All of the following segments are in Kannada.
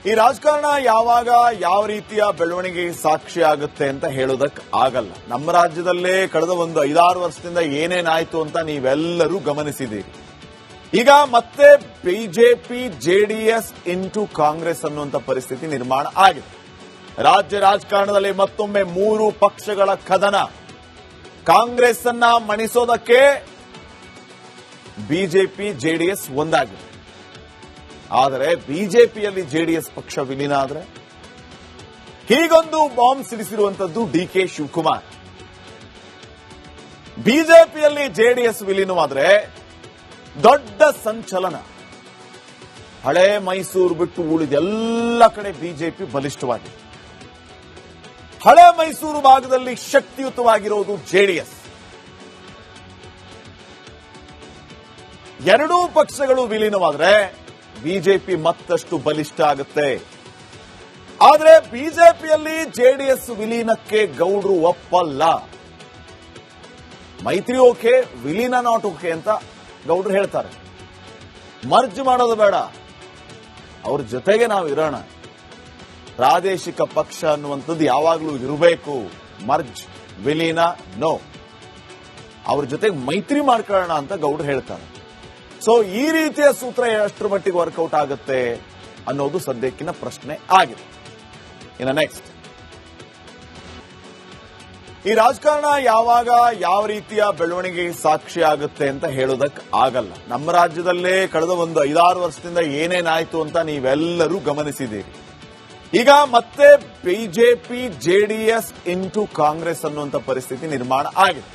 ಈ ರಾಜಕಾರಣ ಯಾವಾಗ ಯಾವ ರೀತಿಯ ಬೆಳವಣಿಗೆ ಸಾಕ್ಷಿ ಆಗುತ್ತೆ ಅಂತ ಹೇಳೋದಕ್ಕೆ ಆಗಲ್ಲ. ನಮ್ಮ ರಾಜ್ಯದಲ್ಲೇ ಕಳೆದ ಒಂದು 5-6 ವರ್ಷದಿಂದ ಏನೇನಾಯ್ತು ಅಂತ ನೀವೆಲ್ಲರೂ ಗಮನಿಸಿದ್ದೀರಿ. ಈಗ ಮತ್ತೆ ಬಿಜೆಪಿ ಜೆಡಿಎಸ್ ಇಂಟು ಕಾಂಗ್ರೆಸ್ ಅನ್ನುವಂತ ಪರಿಸ್ಥಿತಿ ನಿರ್ಮಾಣ ಆಗಿದೆ. ರಾಜ್ಯ ರಾಜಕಾರಣದಲ್ಲಿ ಮತ್ತೊಮ್ಮೆ 3 ಪಕ್ಷಗಳ ಕದನ. ಕಾಂಗ್ರೆಸ್ ಅನ್ನ ಮಣಿಸೋದಕ್ಕೆ ಬಿಜೆಪಿ ಜೆಡಿಎಸ್ ಒಂದಾಗಿದೆ. ಆದರೆ ಬಿಜೆಪಿಯಲ್ಲಿ ಜೆಡಿಎಸ್ ಪಕ್ಷ ವಿಲೀನ ಆದರೆ ಹೀಗೊಂದು ಬಾಂಬ್ ಸಿಡಿಸಿರುವಂತದ್ದು ಡಿಕೆ ಶಿವಕುಮಾರ್. ಬಿಜೆಪಿಯಲ್ಲಿ ಜೆಡಿಎಸ್ ವಿಲೀನವಾದ್ರೆ ದೊಡ್ಡ ಸಂಚಲನ. ಹಳೆ ಮೈಸೂರು ಬಿಟ್ಟು ಉಳಿದೆಲ್ಲ ಕಡೆ ಬಿಜೆಪಿ ಬಲಿಷ್ಠವಾಗಿದೆ. ಹಳೆ ಮೈಸೂರು ಭಾಗದಲ್ಲಿ ಶಕ್ತಿಯುತವಾಗಿರೋದು ಜೆಡಿಎಸ್. ಎರಡೂ ಪಕ್ಷಗಳು ವಿಲೀನವಾದ್ರೆ ಬಿಜೆಪಿ ಮತ್ತಷ್ಟು ಬಲಿಷ್ಠ ಆಗುತ್ತೆ. ಆದರೆ ಬಿಜೆಪಿಯಲ್ಲಿ ಜೆಡಿಎಸ್ ವಿಲೀನಕ್ಕೆ ಗೌಡ್ರು ಒಪ್ಪಲ್ಲ. ಮೈತ್ರಿ ಓಕೆ, ವಿಲೀನ ನಾಟ್ ಓಕೆ ಅಂತ ಗೌಡ್ರು ಹೇಳ್ತಾರೆ. ಮರ್ಜ್ ಮಾಡೋದು ಬೇಡ, ಅವ್ರ ಜೊತೆಗೆ ನಾವು ಇರೋಣ. ಪ್ರಾದೇಶಿಕ ಪಕ್ಷ ಅನ್ನುವಂಥದ್ದು ಯಾವಾಗಲೂ ಇರಬೇಕು. ಮರ್ಜ್, ವಿಲೀನ ನೋ. ಅವ್ರ ಜೊತೆಗೆ ಮೈತ್ರಿ ಮಾಡ್ಕೊಳ್ಳೋಣ ಅಂತ ಗೌಡ್ರು ಹೇಳ್ತಾರೆ. ಸೊ ಈ ರೀತಿಯ ಸೂತ್ರ ಎಷ್ಟರ ಮಟ್ಟಿಗೆ ವರ್ಕೌಟ್ ಆಗುತ್ತೆ ಅನ್ನೋದು ಸದ್ಯಕ್ಕಿನ ಪ್ರಶ್ನೆ ಆಗಿದೆ. ಇನ್ನು ನೆಕ್ಸ್ಟ್, ಈ ರಾಜಕಾರಣ ಯಾವಾಗ ಯಾವ ರೀತಿಯ ಬೆಳವಣಿಗೆ ಸಾಕ್ಷಿ ಆಗುತ್ತೆ ಅಂತ ಹೇಳೋದಕ್ಕೆ ಆಗಲ್ಲ. ನಮ್ಮ ರಾಜ್ಯದಲ್ಲೇ ಕಳೆದ ಒಂದು 5-6 ವರ್ಷದಿಂದ ಏನೇನಾಯ್ತು ಅಂತ ನೀವೆಲ್ಲರೂ ಗಮನಿಸಿದ್ದೀರಿ. ಈಗ ಮತ್ತೆ ಬಿಜೆಪಿ ಜೆಡಿಎಸ್ ಇಂಟು ಕಾಂಗ್ರೆಸ್ ಅನ್ನುವಂತ ಪರಿಸ್ಥಿತಿ ನಿರ್ಮಾಣ ಆಗಿದೆ.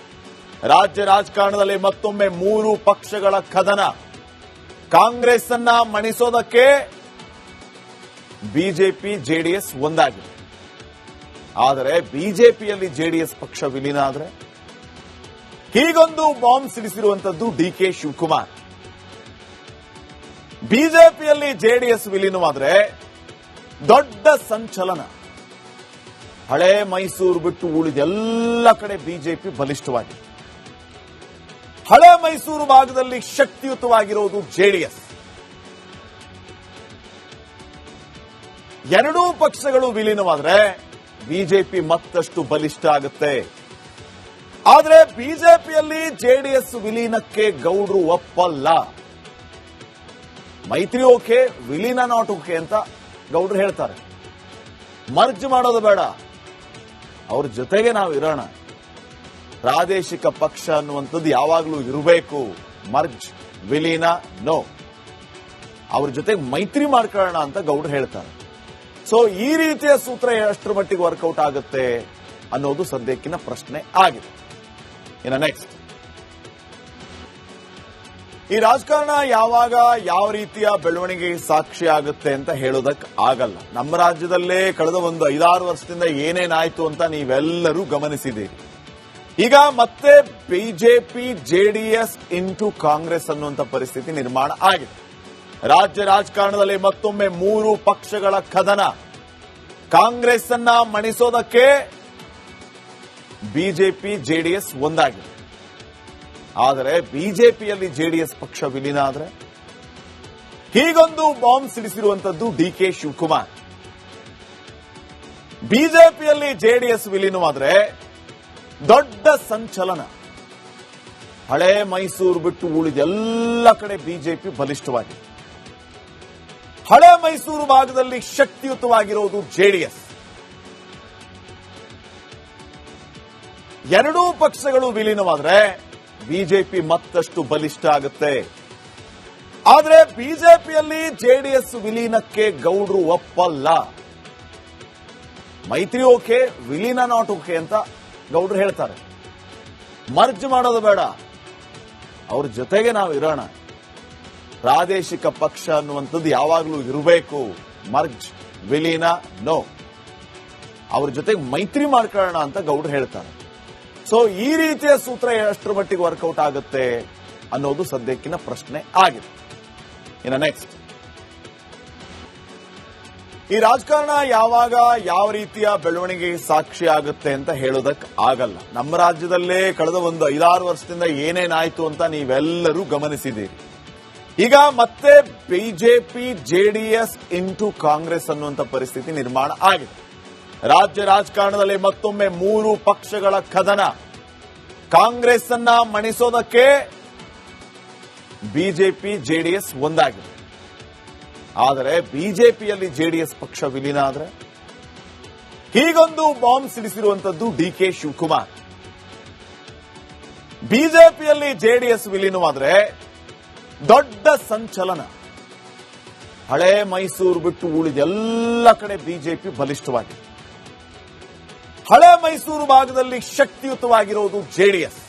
ರಾಜ್ಯ ರಾಜಕಾರಣದಲ್ಲಿ ಮತ್ತೊಮ್ಮೆ 3 ಪಕ್ಷಗಳ ಕದನ. ಕಾಂಗ್ರೆಸ್ ಅನ್ನ ಮಣಿಸೋದಕ್ಕೆ ಬಿಜೆಪಿ ಜೆಡಿಎಸ್ ಒಂದಾಗಿದೆ. ಆದರೆ ಬಿಜೆಪಿಯಲ್ಲಿ ಜೆಡಿಎಸ್ ಪಕ್ಷ ವಿಲೀನ ಆದರೆ ಹೀಗೊಂದು ಬಾಂಬ್ ಸಿಡಿಸಿರುವಂತದ್ದು ಡಿಕೆ ಶಿವಕುಮಾರ್. ಬಿಜೆಪಿಯಲ್ಲಿ ಜೆಡಿಎಸ್ ವಿಲೀನವಾದ್ರೆ ದೊಡ್ಡ ಸಂಚಲನ. ಹಳೆ ಮೈಸೂರು ಬಿಟ್ಟು ಉಳಿದೆಲ್ಲ ಕಡೆ ಬಿಜೆಪಿ ಬಲಿಷ್ಠವಾಗಿದೆ. ಹಳೆ ಮೈಸೂರು ಭಾಗದಲ್ಲಿ ಶಕ್ತಿಯುತವಾಗಿರೋದು ಜೆಡಿಎಸ್. ಎರಡೂ ಪಕ್ಷಗಳು ವಿಲೀನವಾದ್ರೆ ಬಿಜೆಪಿ ಮತ್ತಷ್ಟು ಬಲಿಷ್ಠ ಆಗುತ್ತೆ. ಆದರೆ ಬಿಜೆಪಿಯಲ್ಲಿ ಜೆಡಿಎಸ್ ವಿಲೀನಕ್ಕೆ ಗೌಡ್ರು ಒಪ್ಪಲ್ಲ. ಮೈತ್ರಿ ಓಕೆ, ವಿಲೀನ ನಾಟ್ ಓಕೆ ಅಂತ ಗೌಡ್ರು ಹೇಳ್ತಾರೆ. ಮರ್ಜ್ ಮಾಡೋದು ಬೇಡ, ಅವ್ರ ಜೊತೆಗೆ ನಾವು ಇರೋಣ. ಪ್ರಾದೇಶಿಕ ಪಕ್ಷ ಅನ್ನುವಂಥದ್ದು ಯಾವಾಗಲೂ ಇರಬೇಕು. ಮರ್ಜ್, ವಿಲೀನ ನೋ. ಅವ್ರ ಜೊತೆಗೆ ಮೈತ್ರಿ ಮಾಡ್ಕೊಳ್ಳೋಣ ಅಂತ ಗೌಡ್ರು ಹೇಳ್ತಾರೆ. ಸೊ ಈ ರೀತಿಯ ಸೂತ್ರ ಎಷ್ಟರ ಮಟ್ಟಿಗೆ ವರ್ಕೌಟ್ ಆಗುತ್ತೆ ಅನ್ನೋದು ಸದ್ಯಕ್ಕಿನ ಪ್ರಶ್ನೆ ಆಗಿದೆ. ಇನ್ನು ನೆಕ್ಸ್ಟ್, ಈ ರಾಜಕಾರಣ ಯಾವಾಗ ಯಾವ ರೀತಿಯ ಬೆಳವಣಿಗೆ ಸಾಕ್ಷಿ ಆಗುತ್ತೆ ಅಂತ ಹೇಳೋದಕ್ಕೆ ಆಗಲ್ಲ. ನಮ್ಮ ರಾಜ್ಯದಲ್ಲೇ ಕಳೆದ ಒಂದು 5-6 ವರ್ಷದಿಂದ ಏನೇನಾಯ್ತು ಅಂತ ನೀವೆಲ್ಲರೂ ಗಮನಿಸಿದ್ದೀರಿ. ಈಗ ಮತ್ತೆ ಬಿಜೆಪಿ ಜೆಡಿಎಸ್ ಇಂಟು ಕಾಂಗ್ರೆಸ್ ಅನ್ನುವಂತ ಪರಿಸ್ಥಿತಿ ನಿರ್ಮಾಣ ಆಗಿದೆ. ರಾಜ್ಯ ರಾಜಕಾರಣದಲ್ಲಿ ಮತ್ತೊಮ್ಮೆ 3 ಪಕ್ಷಗಳ ಕದನ. ಕಾಂಗ್ರೆಸ್ ಅನ್ನ ಮಣಿಸೋದಕ್ಕೆ ಬಿಜೆಪಿ ಜೆಡಿಎಸ್ ಒಂದಾಗಿದೆ. ಆದರೆ ಬಿಜೆಪಿಯಲ್ಲಿ ಜೆಡಿಎಸ್ ಪಕ್ಷ ವಿಲೀನ ಆದರೆ ಹೀಗೊಂದು ಬಾಂಬ್ ಸಿಡಿಸಿರುವಂತದ್ದು ಡಿಕೆ ಶಿವಕುಮಾರ್. ಬಿಜೆಪಿಯಲ್ಲಿ ಜೆಡಿಎಸ್ ವಿಲೀನವಾದ್ರೆ ದೊಡ್ಡ ಸಂಚಲನ. ಹಳೆ ಮೈಸೂರು ಬಿಟ್ಟು ಉಳಿದೆಲ್ಲ ಕಡೆ ಬಿಜೆಪಿ ಬಲಿಷ್ಠವಾಗಿದೆ. ಹಳೆ ಮೈಸೂರು ಭಾಗದಲ್ಲಿ ಶಕ್ತಿಯುತವಾಗಿರೋದು ಜೆಡಿಎಸ್. ಎರಡೂ ಪಕ್ಷಗಳು ವಿಲೀನವಾದ್ರೆ ಬಿಜೆಪಿ ಮತ್ತಷ್ಟು ಬಲಿಷ್ಠ ಆಗುತ್ತೆ. ಆದರೆ ಬಿಜೆಪಿಯಲ್ಲಿ ಜೆಡಿಎಸ್ ವಿಲೀನಕ್ಕೆ ಗೌಡ್ರು ಒಪ್ಪಲ್ಲ. ಮೈತ್ರಿ ಓಕೆ, ವಿಲೀನ ನಾಟ್ ಓಕೆ ಅಂತ ಗೌಡ್ರು ಹೇಳ್ತಾರೆ. ಮರ್ಜ್ ಮಾಡೋದು ಬೇಡ, ಅವ್ರ ಜೊತೆಗೆ ನಾವು ಇರೋಣ. ಪ್ರಾದೇಶಿಕ ಪಕ್ಷ ಅನ್ನುವಂಥದ್ದು ಯಾವಾಗಲೂ ಇರಬೇಕು. ಮರ್ಜ್, ವಿಲೀನ ನೋ. ಅವ್ರ ಜೊತೆಗೆ ಮೈತ್ರಿ ಮಾಡ್ಕೊಳ್ಳೋಣ ಅಂತ ಗೌಡ್ರು ಹೇಳ್ತಾರೆ. ಸೊ ಈ ರೀತಿಯ ಸೂತ್ರ ಎಷ್ಟರ ಮಟ್ಟಿಗೆ ವರ್ಕೌಟ್ ಆಗುತ್ತೆ ಅನ್ನೋದು ಸದ್ಯಕ್ಕಿನ ಪ್ರಶ್ನೆ ಆಗಿದೆ. ಇನ್ನು ನೆಕ್ಸ್ಟ್, ಈ ರಾಜಕಾರಣ ಯಾವಾಗ ಯಾವ ರೀತಿಯ ಬೆಳವಣಿಗೆ ಸಾಕ್ಷಿ ಆಗುತ್ತೆ ಅಂತ ಹೇಳೋದಕ್ಕೆ ಆಗಲ್ಲ. ನಮ್ಮ ರಾಜ್ಯದಲ್ಲೇ ಕಳೆದ ಒಂದು 5-6 ವರ್ಷದಿಂದ ಏನೇನಾಯ್ತು ಅಂತ ನೀವೆಲ್ಲರೂ ಗಮನಿಸಿದ್ದೀರಿ. ಈಗ ಮತ್ತೆ ಬಿಜೆಪಿ ಜೆಡಿಎಸ್ ಇಂಟು ಕಾಂಗ್ರೆಸ್ ಅನ್ನುವಂಥ ಪರಿಸ್ಥಿತಿ ನಿರ್ಮಾಣ ಆಗಿದೆ. ರಾಜ್ಯ ರಾಜಕಾರಣದಲ್ಲಿ ಮತ್ತೊಮ್ಮೆ 3 ಪಕ್ಷಗಳ ಕದನ. ಕಾಂಗ್ರೆಸ್ ಅನ್ನ ಮಣಿಸೋದಕ್ಕೆ ಬಿಜೆಪಿ ಜೆಡಿಎಸ್ ಒಂದಾಗಿದೆ. ಆದರೆ ಬಿಜೆಪಿಯಲ್ಲಿ ಜೆಡಿಎಸ್ ಪಕ್ಷ ವಿಲೀನ ಆದರೆ ಹೀಗೊಂದು ಬಾಂಬ್ ಸಿಡಿಸಿರುವಂತದ್ದು ಡಿಕೆ ಶಿವಕುಮಾರ್. ಬಿಜೆಪಿಯಲ್ಲಿ ಜೆಡಿಎಸ್ ವಿಲೀನವಾದ್ರೆ ದೊಡ್ಡ ಸಂಚಲನ. ಹಳೆ ಮೈಸೂರು ಬಿಟ್ಟು ಉಳಿದೆಲ್ಲ ಕಡೆ ಬಿಜೆಪಿ ಬಲಿಷ್ಠವಾಗಿದೆ. ಹಳೆ ಮೈಸೂರು ಭಾಗದಲ್ಲಿ ಶಕ್ತಿಯುತವಾಗಿರೋದು ಜೆಡಿಎಸ್.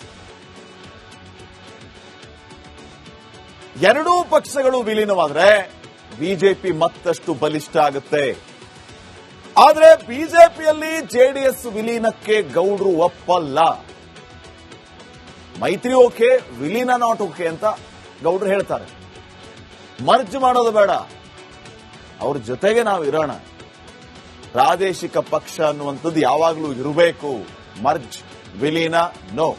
ಎರಡೂ ಪಕ್ಷಗಳು ವಿಲೀನವಾದ್ರೆ ಬಿಜೆಪಿ ಮತ್ತಷ್ಟು ಬಲಿಷ್ಠ ಆಗುತ್ತೆ. ಆದರೆ ಬಿಜೆಪಿಯಲ್ಲಿ ಜೆಡಿಎಸ್ ವಿಲೀನಕ್ಕೆ ಗೌಡ್ರು ಒಪ್ಪಲ್ಲ. ಮೈತ್ರಿ ಓಕೆ, ವಿಲೀನ ನಾಟ್ ಓಕೆ ಅಂತ ಗೌಡ್ರು ಹೇಳ್ತಾರೆ. ಮರ್ಜ್ ಮಾಡೋದು ಬೇಡ, ಅವ್ರ ಜೊತೆಗೆ ನಾವು ಇರೋಣ. ಪ್ರಾದೇಶಿಕ ಪಕ್ಷ ಅನ್ನುವಂಥದ್ದು ಯಾವಾಗಲೂ ಇರಬೇಕು. ಮರ್ಜ್, ವಿಲೀನ ನೋ.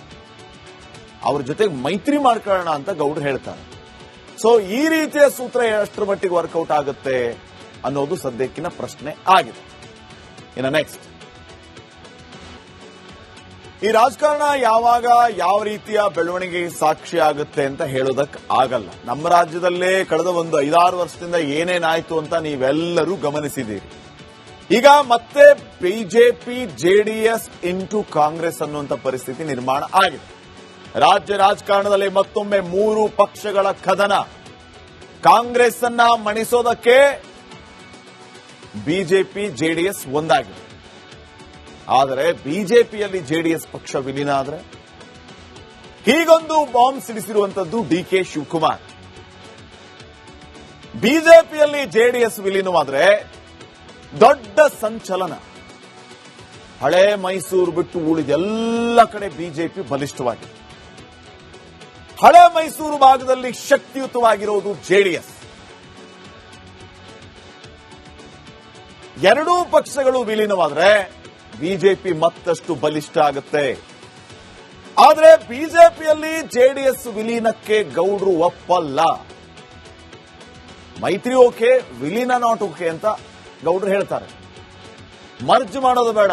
ಅವ್ರ ಜೊತೆಗೆ ಮೈತ್ರಿ ಮಾಡ್ಕೊಳ್ಳೋಣ ಅಂತ ಗೌಡ್ರು ಹೇಳ್ತಾರೆ. ಸೊ ಈ ರೀತಿಯ ಸೂತ್ರ ಎಷ್ಟರ ಮಟ್ಟಿಗೆ ವರ್ಕೌಟ್ ಆಗುತ್ತೆ ಅನ್ನೋದು ಸದ್ಯಕ್ಕಿನ ಪ್ರಶ್ನೆ ಆಗಿದೆ. ಇನ್ನು ನೆಕ್ಸ್ಟ್, ಈ ರಾಜಕಾರಣ ಯಾವಾಗ ಯಾವ ರೀತಿಯ ಬೆಳವಣಿಗೆ ಸಾಕ್ಷಿ ಆಗುತ್ತೆ ಅಂತ ಹೇಳೋದಕ್ಕೆ ಆಗಲ್ಲ. ನಮ್ಮ ರಾಜ್ಯದಲ್ಲೇ ಕಳೆದ ಒಂದು 5-6 ವರ್ಷದಿಂದ ಏನೇನಾಯ್ತು ಅಂತ ನೀವೆಲ್ಲರೂ ಗಮನಿಸಿದ್ದೀರಿ. ಈಗ ಮತ್ತೆ ಬಿಜೆಪಿ ಜೆಡಿಎಸ್ ಇಂಟು ಕಾಂಗ್ರೆಸ್ ಅನ್ನುವಂಥ ಪರಿಸ್ಥಿತಿ ನಿರ್ಮಾಣ ಆಗಿದೆ. ರಾಜ್ಯ ರಾಜಕಾರಣದಲ್ಲಿ ಮತ್ತೊಮ್ಮೆ 3 ಪಕ್ಷಗಳ ಕದನ. ಕಾಂಗ್ರೆಸ್ ಅನ್ನ ಮಣಿಸೋದಕ್ಕೆ ಬಿಜೆಪಿ ಜೆಡಿಎಸ್ ಒಂದಾಗಿದೆ. ಆದರೆ ಬಿಜೆಪಿಯಲ್ಲಿ ಜೆಡಿಎಸ್ ಪಕ್ಷ ವಿಲೀನ ಆದರೆ ಹೀಗೊಂದು ಬಾಂಬ್ ಸಿಡಿಸಿರುವಂತದ್ದು ಡಿಕೆ ಶಿವಕುಮಾರ್. ಬಿಜೆಪಿಯಲ್ಲಿ ಜೆಡಿಎಸ್ ವಿಲೀನವಾದ್ರೆ ದೊಡ್ಡ ಸಂಚಲನ. ಹಳೆ ಮೈಸೂರು ಬಿಟ್ಟು ಉಳಿದೆಲ್ಲ ಕಡೆ ಬಿಜೆಪಿ ಬಲಿಷ್ಠವಾಗಿದೆ. ಹಳೆ ಮೈಸೂರು ಭಾಗದಲ್ಲಿ ಶಕ್ತಿಯುತವಾಗಿರೋದು ಜೆಡಿಎಸ್. ಎರಡೂ ಪಕ್ಷಗಳು ವಿಲೀನವಾದ್ರೆ ಬಿಜೆಪಿ ಮತ್ತಷ್ಟು ಬಲಿಷ್ಠ ಆಗುತ್ತೆ. ಆದರೆ ಬಿಜೆಪಿಯಲ್ಲಿ ಜೆಡಿಎಸ್ ವಿಲೀನಕ್ಕೆ ಗೌಡ್ರು ಒಪ್ಪಲ್ಲ. ಮೈತ್ರಿ ಓಕೆ, ವಿಲೀನ ನಾಟ್ ಓಕೆ ಅಂತ ಗೌಡ್ರು ಹೇಳ್ತಾರೆ. ಮರ್ಜ್ ಮಾಡೋದು ಬೇಡ,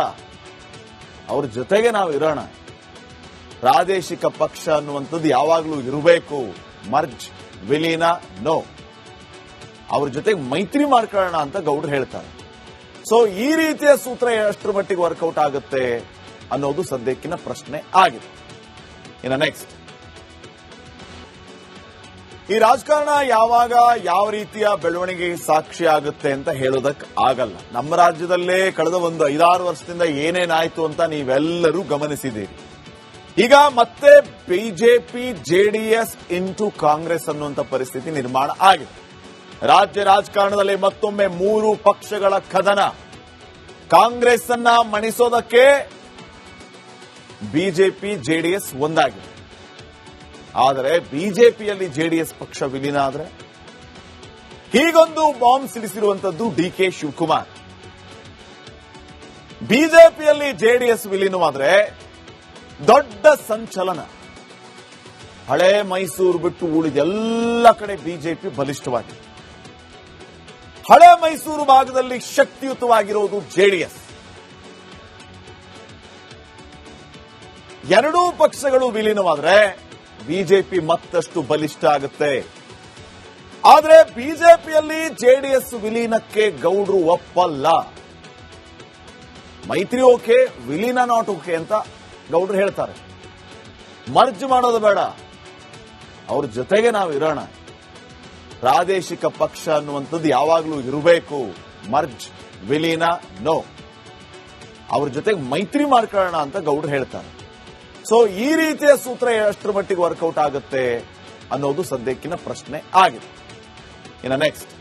ಅವ್ರ ಜೊತೆಗೆ ನಾವು ಇರೋಣ. ಪ್ರಾದೇಶಿಕ ಪಕ್ಷ ಅನ್ನುವಂಥದ್ದು ಯಾವಾಗಲೂ ಇರಬೇಕು. ಮರ್ಜ್, ವಿಲೀನ ನೋ. ಅವ್ರ ಜೊತೆಗೆ ಮೈತ್ರಿ ಮಾಡ್ಕೊಳ್ಳೋಣ ಅಂತ ಗೌಡ್ರು ಹೇಳ್ತಾರೆ. ಸೊ ಈ ರೀತಿಯ ಸೂತ್ರ ಎಷ್ಟರ ಮಟ್ಟಿಗೆ ವರ್ಕೌಟ್ ಆಗುತ್ತೆ ಅನ್ನೋದು ಸದ್ಯಕ್ಕಿನ ಪ್ರಶ್ನೆ ಆಗಿದೆ. ಇನ್ನು ನೆಕ್ಸ್ಟ್, ಈ ರಾಜಕಾರಣ ಯಾವಾಗ ಯಾವ ರೀತಿಯ ಬೆಳವಣಿಗೆ ಸಾಕ್ಷಿ ಆಗುತ್ತೆ ಅಂತ ಹೇಳೋದಕ್ಕೆ ಆಗಲ್ಲ. ನಮ್ಮ ರಾಜ್ಯದಲ್ಲೇ ಕಳೆದ ಒಂದು 5-6 ವರ್ಷದಿಂದ ಏನೇನಾಯ್ತು ಅಂತ ನೀವೆಲ್ಲರೂ ಗಮನಿಸಿದ್ದೀರಿ. ಈಗ ಮತ್ತೆ ಬಿಜೆಪಿ ಜೆಡಿಎಸ್ ಇಂಟು ಕಾಂಗ್ರೆಸ್ ಅನ್ನುವಂಥ ಪರಿಸ್ಥಿತಿ ನಿರ್ಮಾಣ ಆಗಿದೆ. ರಾಜ್ಯ ರಾಜಕಾರಣದಲ್ಲಿ ಮತ್ತೊಮ್ಮೆ 3 ಪಕ್ಷಗಳ ಕದನ. ಕಾಂಗ್ರೆಸ್ ಅನ್ನ ಮಣಿಸೋದಕ್ಕೆ ಬಿಜೆಪಿ ಜೆಡಿಎಸ್ ಒಂದಾಗಿದೆ. ಆದರೆ ಬಿಜೆಪಿಯಲ್ಲಿ ಜೆಡಿಎಸ್ ಪಕ್ಷ ವಿಲೀನ ಆದರೆ ಹೀಗೊಂದು ಬಾಂಬ್ ಸಿಡಿಸಿರುವಂತದ್ದು ಡಿಕೆ ಶಿವಕುಮಾರ್. ಬಿಜೆಪಿಯಲ್ಲಿ ಜೆಡಿಎಸ್ ವಿಲೀನವಾದ್ರೆ ದೊಡ್ಡ ಸಂಚಲನ. ಹಳೆ ಮೈಸೂರು ಬಿಟ್ಟು ಉಳಿದೆಲ್ಲ ಕಡೆ ಬಿಜೆಪಿ ಬಲಿಷ್ಠವಾಗಿದೆ. ಹಳೆ ಮೈಸೂರು ಭಾಗದಲ್ಲಿ ಶಕ್ತಿಯುತವಾಗಿರೋದು ಜೆಡಿಎಸ್. ಎರಡೂ ಪಕ್ಷಗಳು ವಿಲೀನವಾದ್ರೆ ಬಿಜೆಪಿ ಮತ್ತಷ್ಟು ಬಲಿಷ್ಠ ಆಗುತ್ತೆ. ಆದರೆ ಬಿಜೆಪಿಯಲ್ಲಿ ಜೆಡಿಎಸ್ ವಿಲೀನಕ್ಕೆ ಗೌಡ್ರು ಒಪ್ಪಲ್ಲ. ಮೈತ್ರಿ ಓಕೆ, ವಿಲೀನ ನಾಟ್ ಓಕೆ ಅಂತ ಗೌಡ್ರು ಹೇಳ್ತಾರೆ. ಮರ್ಜ್ ಮಾಡೋದು ಬೇಡ, ಅವ್ರ ಜೊತೆಗೆ ನಾವು ಇರೋಣ. ಪ್ರಾದೇಶಿಕ ಪಕ್ಷ ಅನ್ನುವಂಥದ್ದು ಯಾವಾಗಲೂ ಇರಬೇಕು. ಮರ್ಜ್, ವಿಲೀನ ನೋ. ಅವ್ರ ಜೊತೆಗೆ ಮೈತ್ರಿ ಮಾಡ್ಕೊಳ್ಳೋಣ ಅಂತ ಗೌಡ್ರು ಹೇಳ್ತಾರೆ. ಸೊ ಈ ರೀತಿಯ ಸೂತ್ರ ಎಷ್ಟರ ಮಟ್ಟಿಗೆ ವರ್ಕೌಟ್ ಆಗುತ್ತೆ ಅನ್ನೋದು ಸದ್ಯಕ್ಕಿನ ಪ್ರಶ್ನೆ ಆಗಿದೆ. ಇನ್ನು ನೆಕ್ಸ್ಟ್,